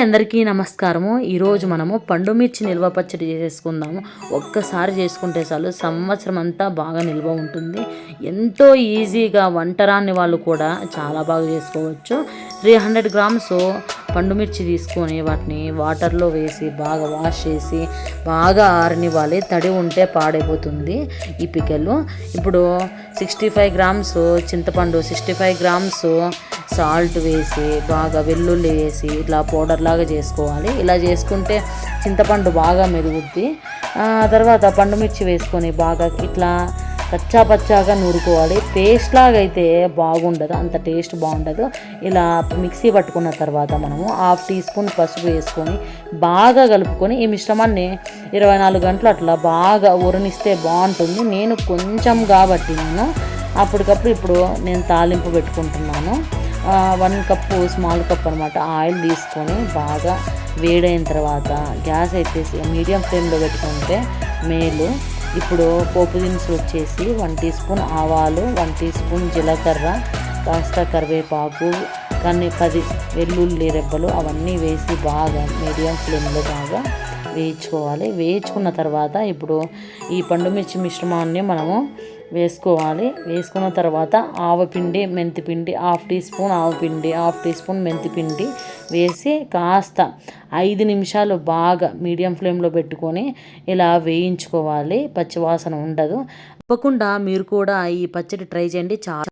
అందరికీ నమస్కారము. ఈరోజు మనము పండు మిర్చి నిల్వ పచ్చడి చేసుకుందాము. ఒక్కసారి చేసుకుంటే చాలు సంవత్సరం అంతా బాగా నిల్వ ఉంటుంది. ఎంతో ఈజీగా వంటరాని వాళ్ళు కూడా చాలా బాగా చేసుకోవచ్చు. 300 గ్రామ్స్ పండు మిర్చి తీసుకొని వాటిని వాటర్లో వేసి బాగా వాష్ చేసి బాగా ఆరనివ్వాలి. తడి ఉంటే పాడైపోతుంది ఈ పికెలు. ఇప్పుడు 65 గ్రామ్స్ చింతపండు, 65 గ్రామ్స్ సాల్ట్ వేసి బాగా వెల్లుల్లి వేసి ఇట్లా పౌడర్ లాగా చేసుకోవాలి. ఇలా చేసుకుంటే చింతపండు బాగా మెరుగుద్ది. తర్వాత పండుమిర్చి వేసుకొని బాగా ఇట్లా కచ్చా పచ్చాగా నూరుకోవాలి. పేస్ట్ లాగా అయితే బాగుండదు, అంత టేస్ట్ బాగుండదు. ఇలా మిక్సీ పట్టుకున్న తర్వాత మనము 1/2 టీ స్పూన్ పసుపు వేసుకొని బాగా కలుపుకొని ఈ మిశ్రమాన్ని 24 గంటలు అట్లా బాగా ఊరనిస్తే బాగుంటుంది. నేను కొంచెం కాబట్టి అప్పటికప్పుడు ఇప్పుడు నేను తాలింపు పెట్టుకుంటున్నాను. 1 కప్పు స్మాల్ కప్ అనమాట ఆయిల్ తీసుకొని బాగా వేడైన తర్వాత గ్యాస్ ఎత్తేసి మీడియం ఫ్లేమ్లో పెట్టుకుంటే మేలు. ఇప్పుడు పోపు దినుసులు వచ్చేసి 1 టీ స్పూన్ ఆవాలు, 1 టీ స్పూన్ జీలకర్ర, కాస్త కరివేపాకు, కానీ 10 వెల్లుల్లి రెబ్బలు అవన్నీ వేసి బాగా మీడియం ఫ్లేమ్లో బాగా వేయించుకోవాలి. వేయించుకున్న తర్వాత ఇప్పుడు ఈ పండుమిర్చి మిశ్రమాన్ని మనము వేసుకోవాలి. వేసుకున్న తర్వాత ఆవపిండి, మెంతిపిండి, 1/2 టీ స్పూన్ ఆవపిండి, 1/2 టీ స్పూన్ మెంతిపిండి వేసి కాస్త 5 నిమిషాలు బాగా మీడియం ఫ్లేమ్లో పెట్టుకొని ఇలా వేయించుకోవాలి. పచ్చివాసన ఉండదు. తప్పకుండా మీరు కూడా ఈ పచ్చడి ట్రై చేయండి. చాలా